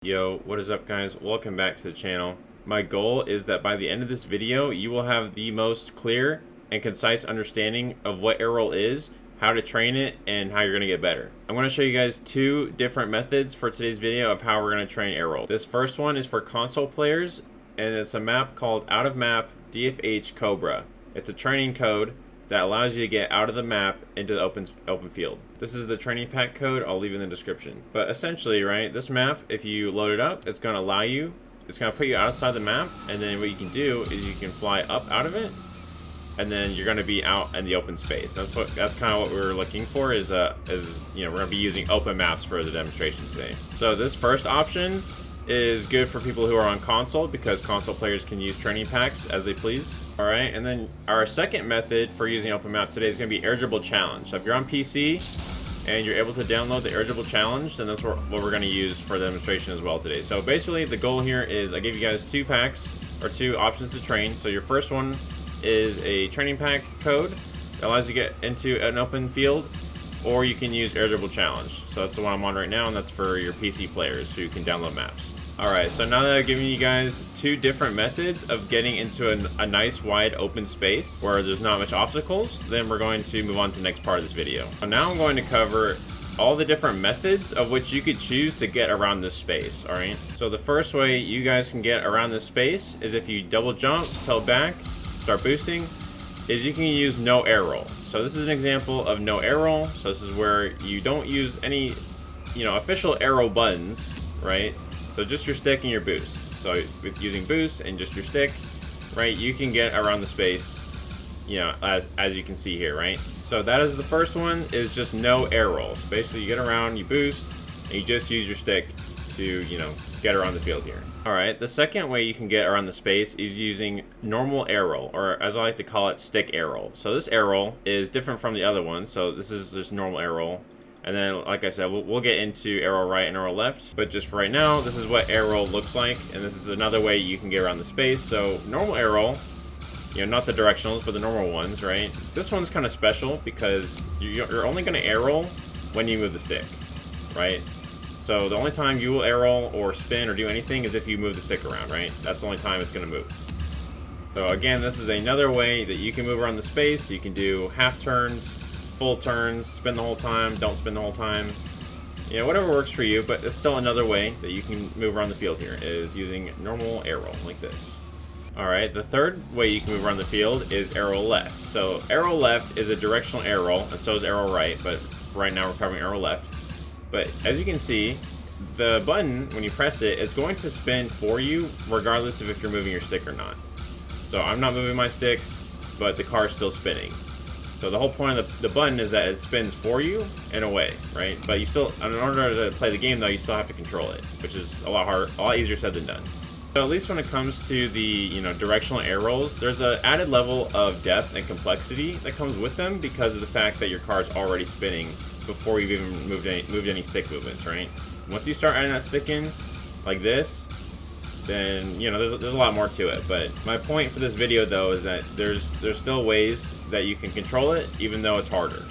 Yo, what is up guys? Welcome back to the channel. My goal is that by the end of this video, you will have the most clear and concise understanding of what air roll is, how to train it, and how you're going to get better. I'm going to show you guys two different methods for today's video of how we're going to train air roll. This first one is for console players, and it's a map called Out of Map DFH Cobra. It's a training code that allows you to get out of the map into the open field. This is the training pack code. I'll leave in the description. But essentially, right, this map, if you load it up, it's going to allow you, it's going to put you outside the map, and then what you can do is you can fly up out of it, and then you're going to be out in the open space. That's kind of what we're looking for. Is you know, we're going to be using open maps for the demonstration today. So this first option is good for people who are on console, because console players can use training packs as they please. All right, and then our second method for using open map today is going to be Air Dribble Challenge. So if you're on PC and you're able to download the Air Dribble Challenge, then that's what we're going to use for the demonstration as well today. So basically the goal here is I gave you guys two packs, or two options to train. So your first one is a training pack code that allows you to get into an open field, or you can use Air Dribble Challenge. So that's the one I'm on right now, and that's for your PC players who can download maps. Alright, so now that I've given you guys two different methods of getting into a nice wide open space where there's not much obstacles, then we're going to move on to the next part of this video. So now I'm going to cover all the different methods of which you could choose to get around this space, alright? So the first way you guys can get around this space is if you double jump, tilt back, start boosting, is you can use no air roll. So this is an example of no air roll. So this is where you don't use any, you know, official air roll buttons, right? So just your stick and your boost. So with using boost and just your stick, right, you can get around the space, you know, as you can see here, right? So that is the first one, is just no air rolls. Basically you get around, you boost, and you just use your stick to, you know, get around the field here. Alright, the second way you can get around the space is using normal air roll, or as I like to call it, stick air roll. So this air roll is different from the other one. So this is just normal air roll. And then, like I said, we'll get into arrow right and arrow left. But just for right now, this is what air roll looks like. And this is another way you can get around the space. So normal air roll, you know, not the directionals, but the normal ones, right? This one's kind of special because you're only going to air roll when you move the stick, right? So the only time you will air roll or spin or do anything is if you move the stick around, right? That's the only time it's going to move. So again, this is another way that you can move around the space. You can do half turns, full turns, spin the whole time, don't spin the whole time, you know, whatever works for you. But it's still another way that you can move around the field here, is using normal air roll like this. Alright, the third way you can move around the field is arrow left. So arrow left is a directional air roll, and so is arrow right, but for right now we're covering arrow left. But as you can see, the button, when you press it, is going to spin for you regardless of if you're moving your stick or not. So I'm not moving my stick, but the car is still spinning. So the whole point of the button is that it spins for you in a way, right? But you still, in order to play the game though, you still have to control it, which is a lot easier said than done. So at least when it comes to the, you know, directional air rolls, there's an added level of depth and complexity that comes with them because of the fact that your car is already spinning before you've even moved any stick movements, right? Once you start adding that stick in, like this, then, you know, there's a lot more to it. But my point for this video though is that there's still ways that you can control it, even though it's harder.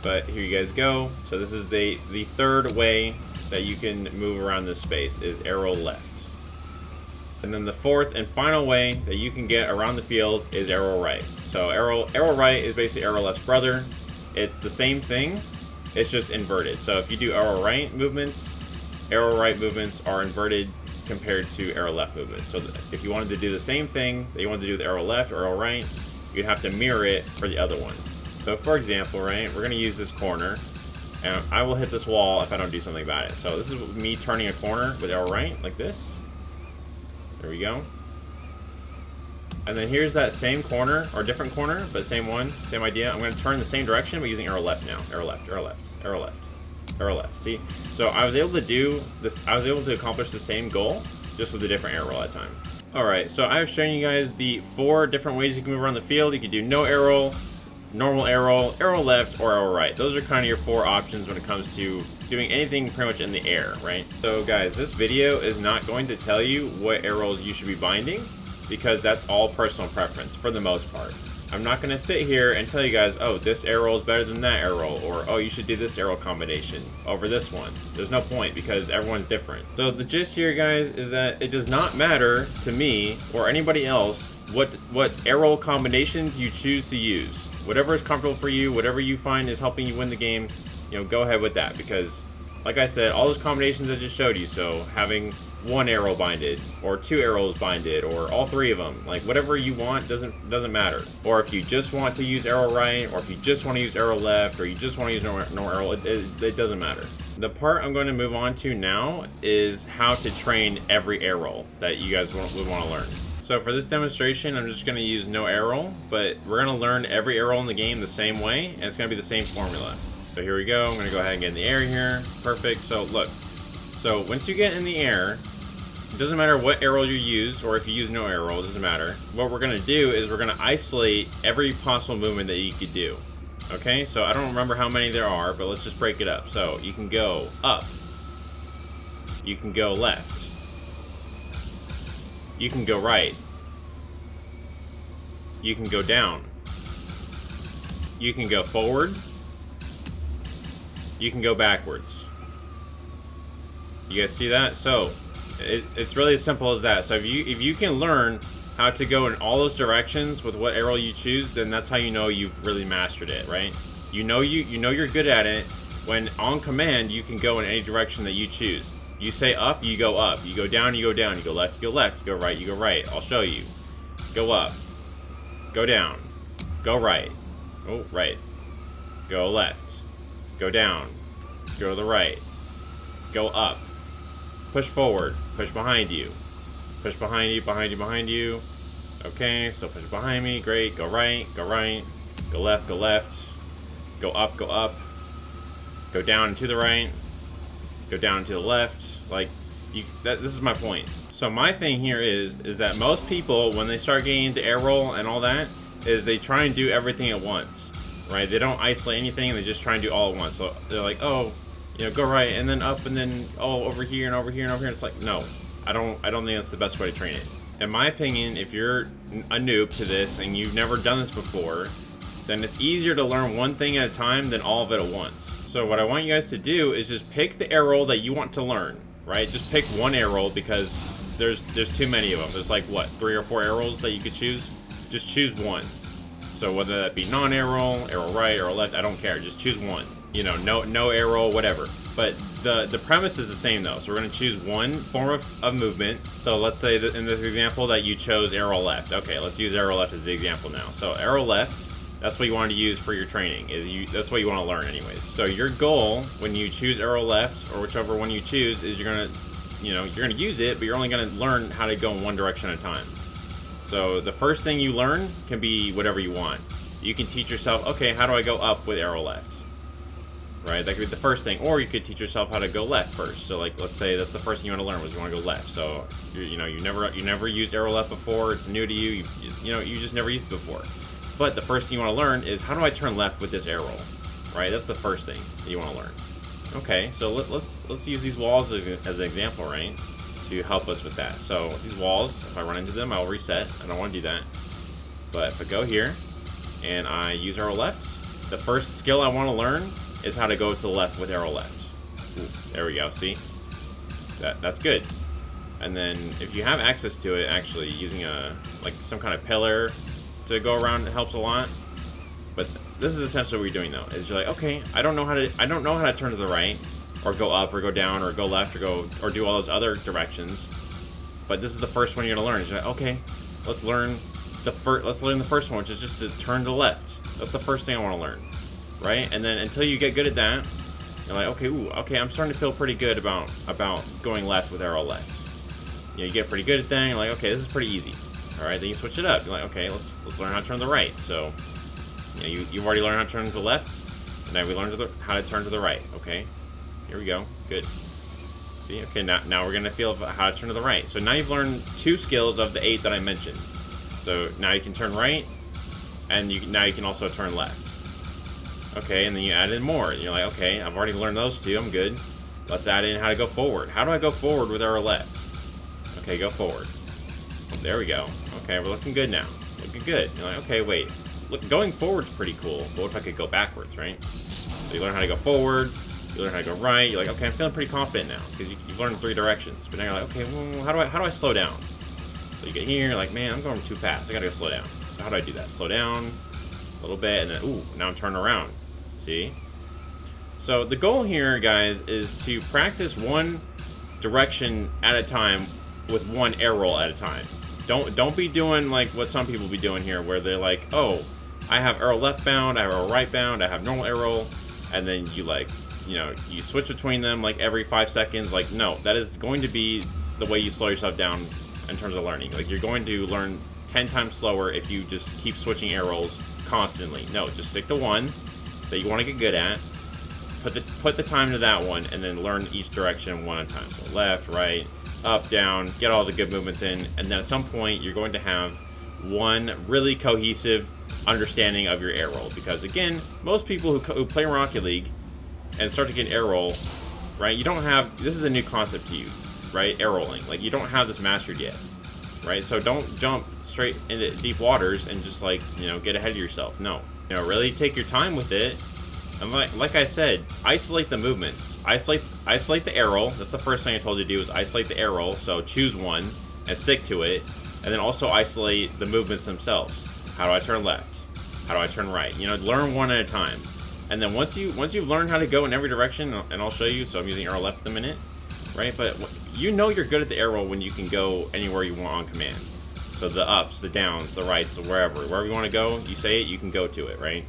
But here you guys go. So this is the third way that you can move around this space, is arrow left. And then the fourth and final way that you can get around the field is arrow right. So arrow right is basically arrow left's brother. It's the same thing, it's just inverted. So if you do arrow right movements are inverted compared to arrow left movements. So if you wanted to do the same thing that you wanted to do with arrow left or arrow right, you'd have to mirror it for the other one. So for example, right, we're going to use this corner, and I will hit this wall if I don't do something about it. So this is me turning a corner with arrow right, like this. There we go. And then here's that same corner, or different corner, but same one, same idea. I'm going to turn the same direction, but using arrow left now. Arrow left, arrow left, arrow left, arrow left. See? So I was able to do this, I was able to accomplish the same goal, just with a different air roll at time. Alright, so I've shown you guys the 4 different ways you can move around the field. You can do no air roll, normal air roll, arrow left, or arrow right. Those are kind of your 4 options when it comes to doing anything pretty much in the air, right? So guys, this video is not going to tell you what air rolls you should be binding, because that's all personal preference for the most part. I'm not going to sit here and tell you guys, oh, this arrow is better than that arrow, or oh, you should do this arrow combination over this one. There's no point because everyone's different. So the gist here, guys, is that it does not matter to me or anybody else what arrow combinations you choose to use. Whatever is comfortable for you, whatever you find is helping you win the game, you know, go ahead with that, because like I said, all those combinations I just showed you, so having one arrow binded, or 2 arrows binded, or all 3 of them, like whatever you want doesn't matter. Or if you just want to use arrow right, or if you just want to use arrow left, or you just want to use no arrow, it doesn't matter. The part I'm going to move on to now is how to train every arrow that you guys would want to learn. So for this demonstration, I'm just going to use no arrow, but we're going to learn every arrow in the game the same way, and it's going to be the same formula. So here we go. I'm going to go ahead and get in the air here. Perfect. So look. So once you get in the air, it doesn't matter what arrow you use, or if you use no arrow, it doesn't matter. What we're going to do is we're going to isolate every possible movement that you could do. Okay, so I don't remember how many there are, but let's just break it up. So you can go up. You can go left. You can go right. You can go down. You can go forward. You can go backwards. You guys see that? So it's really as simple as that. So if you can learn how to go in all those directions with what arrow you choose, then that's how you know you've really mastered it, right? You know you're good at it when on command you can go in any direction that you choose. You say up, you go up. You go down, you go down. You go left, you go left. You go right, you go right. I'll show you. Go up. Go down. Go right. Oh, right. Go left. Go down. Go to the right. Go up. Push forward. Push behind you. Push behind you, behind you, behind you. Okay, still push behind me. Great. Go right. Go right. Go left. Go left. Go up. Go up. Go down and to the right. Go down to the left. Like, this is my point. So my thing here is that most people, when they start getting into air roll and all that, is they try and do everything at once, right? They don't isolate anything, they just try and do all at once. So they're like, oh, you know, go right and then up and then oh, over here and over here and over here. It's like, no, I don't think that's the best way to train it. In my opinion, if you're a noob to this and you've never done this before, then it's easier to learn one thing at a time than all of it at once. So what I want you guys to do is just pick the arrow that you want to learn, right? Just pick one arrow, because there's too many of them. There's like, what, 3 or 4 arrows that you could choose? Just choose one. So whether that be non-arrow, arrow right, arrow left, I don't care. Just choose one. You know, no arrow, whatever. But the premise is the same though. So we're going to choose one form of movement. So let's say that in this example that you chose arrow left. Okay, let's use arrow left as the example now. So arrow left, that's what you want to use for your training. That's what you want to learn anyways. So your goal when you choose arrow left, or whichever one you choose, is you're going to use it, but you're only going to learn how to go in one direction at a time. So the first thing you learn can be whatever you want. You can teach yourself, okay, how do I go up with arrow left? Right, that could be the first thing. Or you could teach yourself how to go left first. So like, let's say that's the first thing you want to learn, was you want to go left. So you never used arrow left before. It's new to you. You just never used it before. But the first thing you want to learn is, how do I turn left with this arrow? Right, that's the first thing that you want to learn. Okay, so let's use these walls as an example, right, to help us with that. So these walls, if I run into them, I'll reset. I don't want to do that. But if I go here and I use arrow left, the first skill I want to learn is how to go to the left with arrow left. Ooh, there we go. See, that's good. And then if you have access to it, actually using some kind of pillar to go around, it helps a lot. But this is essentially what you're doing though. Is you're like, okay, I don't know how to turn to the right, or go up, or go down, or go left, or do all those other directions. But this is the first one you're gonna learn. Is you're like, okay, let's learn the first one, which is just to turn to the left. That's the first thing I want to learn, right? And then until you get good at that, you're like, okay, I'm starting to feel pretty good about going left with arrow left. You get pretty good at that. You're like, okay, this is pretty easy. All right, then you switch it up. You're like, okay, let's learn how to turn to the right. So, you've already learned how to turn to the left, and now we learned how to turn to the right. Okay, here we go. Good. See, okay, now we're gonna feel how to turn to the right. So now you've learned 2 skills of the 8 that I mentioned. So now you can turn right, and now you can also turn left. Okay, and then you add in more. And you're like, okay, I've already learned those 2. I'm good. Let's add in how to go forward. How do I go forward with arrow left? Okay, go forward. There we go. Okay, we're looking good now. Looking good. You're like, okay, wait. look, going forward's pretty cool. But what if I could go backwards, right? So you learn how to go forward, you learn how to go right. You're like, okay, I'm feeling pretty confident now because you've learned 3 directions. But now you're like, okay, well, how do I slow down? So you get here, you're like, man, I'm going too fast. I gotta go slow down. So how do I do that? Slow down a little bit, and then, ooh, now I'm turning around. See? So the goal here, guys, is to practice one direction at a time with one air roll at a time. Don't be doing like what some people be doing here, where they're like, oh, I have arrow left bound, I have arrow right bound, I have normal air roll, and then you like, you know, you switch between them like every 5 seconds. Like, no, that is going to be the way you slow yourself down in terms of learning. Like, you're going to learn 10 times slower if you just keep switching air rolls constantly. No, just stick to one that you want to get good at. Put the time to that one, and then learn each direction one at a time. So left, right, up, down, get all the good movements in, and then at some point you're going to have one really cohesive understanding of your air roll. Because again, most people who play Rocket League and start to get air roll, right, you don't have, this is a new concept to you, right, air rolling. Like, you don't have this mastered yet, right? So don't jump straight into deep waters and just like, you know, get ahead of yourself. No, you know, really take your time with it. And like I said, isolate the movements. Isolate the air roll. That's the first thing I told you to do, is isolate the air roll. So choose one and stick to it. And then also isolate the movements themselves. How do I turn left? How do I turn right? You know, learn one at a time. And then once you've learned how to go in every direction, and I'll show you. So I'm using arrow left at the minute, right? But you know you're good at the air roll when you can go anywhere you want on command. So the ups, the downs, the rights, wherever you want to go, you say it, you can go to it, right?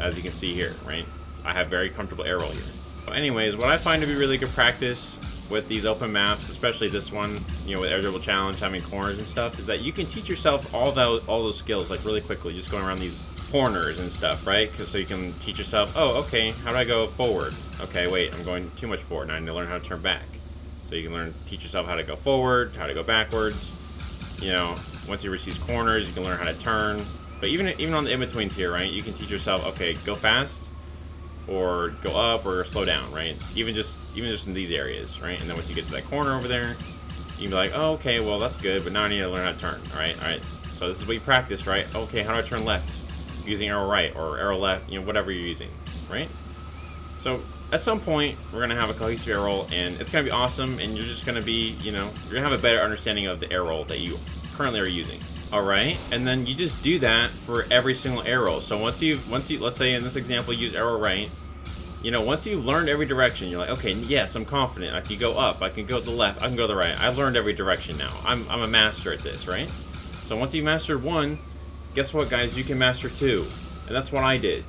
As you can see here, right? I have very comfortable air roll here. So anyways, what I find to be really good practice with these open maps, especially this one, you know, with Air Dribble Challenge, having corners and stuff, is that you can teach yourself all those skills like really quickly, just going around these corners and stuff, right? So you can teach yourself, oh, okay, how do I go forward? Okay, wait, I'm going too much forward. Now I need to learn how to turn back. So you can teach yourself how to go forward, how to go backwards. You know, once you reach these corners, you can learn how to turn. But even on the in-betweens here, right, you can teach yourself, okay, go fast, or go up, or slow down, right? Even just in these areas, right? And then once you get to that corner over there, you can be like, oh, okay, well, that's good, but now I need to learn how to turn, all right? So this is what you practice, right? Okay, how do I turn left? Using arrow right, or arrow left, you know, whatever you're using, right? So at some point, we're going to have a cohesive air roll, and it's going to be awesome, and you're just going to be, you know, you're going to have a better understanding of the air roll that you currently are using. Alright, and then you just do that for every single air roll. So once you, let's say in this example, use arrow right, you know, once you've learned every direction, you're like, okay, yes, I'm confident. I can go up, I can go to the left, I can go to the right. I've learned every direction now. I'm a master at this, right? So once you've mastered one, guess what, guys? You can master two. And that's what I did.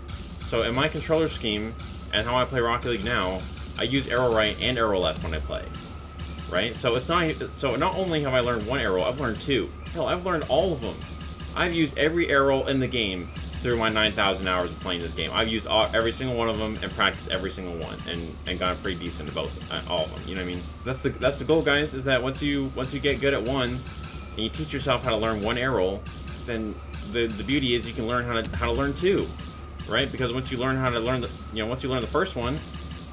So in my controller scheme, and how I play Rocket League now, I use arrow right and arrow left when I play. Right? So it's not only have I learned one arrow, I've learned two. Hell, I've learned all of them. I've used every arrow in the game through my 9,000 hours of playing this game. I've used every single one of them and practiced every single one, and gotten pretty decent at both, all of them. You know what I mean? That's the goal, guys. Is that once you get good at one, and you teach yourself how to learn one arrow, then the beauty is you can learn how to learn two, right? Because once you learn how to learn once you learn the first one,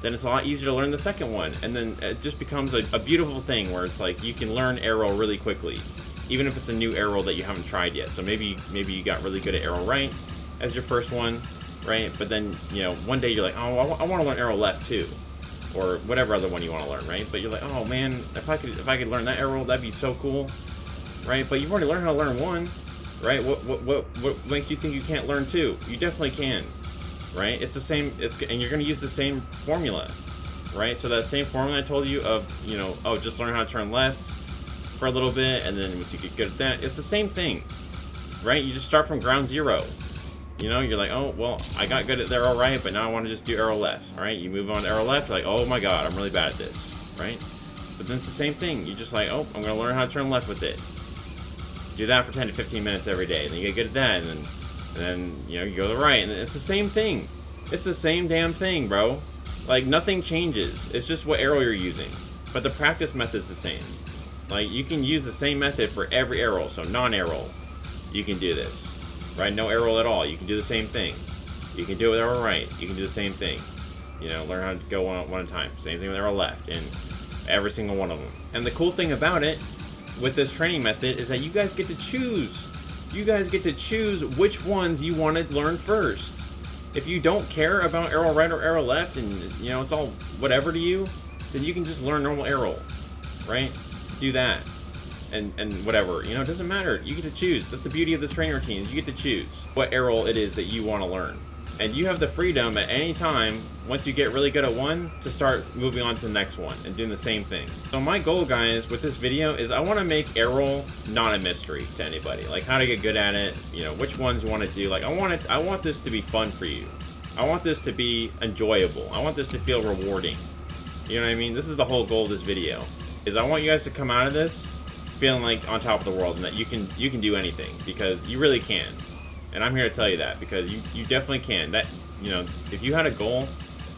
then it's a lot easier to learn the second one, and then it just becomes a beautiful thing where it's like you can learn arrow really quickly, even if it's a new arrow that you haven't tried yet. So maybe you got really good at arrow right as your first one, right? But then, you know, one day you're like, oh, I want to learn arrow left too, or whatever other one you want to learn, right? But you're like, oh man, if I could learn that arrow, that'd be so cool, right? But you've already learned how to learn one, right? What makes you think you can't learn two? You definitely can. Right? It's the same, and you're going to use the same formula, right? So that same formula I told you of, you know, oh, just learn how to turn left for a little bit, and then once you get good at that, it's the same thing, right? You just start from ground zero. You know, you're like, oh, well, I got good at the arrow right, but now I want to just do arrow left, all right? You move on to arrow left, you're like, oh my god, I'm really bad at this, right? But then it's the same thing. You're just like, oh, I'm going to learn how to turn left with it. Do that for 10 to 15 minutes every day, and then you get good at that, and then, you know, you go to the right, and it's the same thing. It's the same damn thing, bro. Like, nothing changes. It's just what arrow you're using. But the practice method's the same. Like, you can use the same method for every arrow. So, non-arrow, you can do this. Right? No arrow at all. You can do the same thing. You can do it with arrow right. You can do the same thing. You know, learn how to go one at a time. Same thing with arrow left. And every single one of them. And the cool thing about it, with this training method, is that you guys get to choose You guys get to choose which ones you want to learn first. If you don't care about arrow right or arrow left, and you know it's all whatever to you, then you can just learn normal arrow, right? Do that, and whatever, you know, it doesn't matter. You get to choose. That's the beauty of this training routine, is you get to choose what arrow it is that you want to learn, and you have the freedom at any time, once you get really good at one, to start moving on to the next one and doing the same thing. So my goal, guys, with this video is I want to make arrow not a mystery to anybody, like how to get good at it, you know, which ones you want to do. Like I want this to be fun for you. I want this to be enjoyable. I want this to feel rewarding. You know what I mean? This is the whole goal of this video, is I want you guys to come out of this feeling like on top of the world, and that you can do anything, because you really can. And I'm here to tell you that, because you definitely can. That, you know, if you had a goal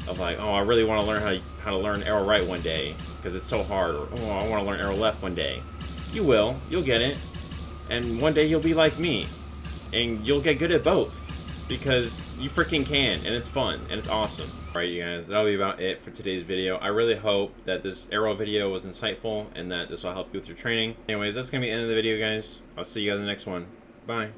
of like, oh, I really want to learn how to learn arrow right one day because it's so hard, or oh, I want to learn arrow left one day, you'll get it, and one day you'll be like me, and you'll get good at both, because you freaking can, and it's fun, and it's awesome. Alright, you guys, that'll be about it for today's video. I really hope that this arrow video was insightful and that this will help you with your training. Anyways, that's gonna be the end of the video, guys. I'll see you guys in the next one. Bye.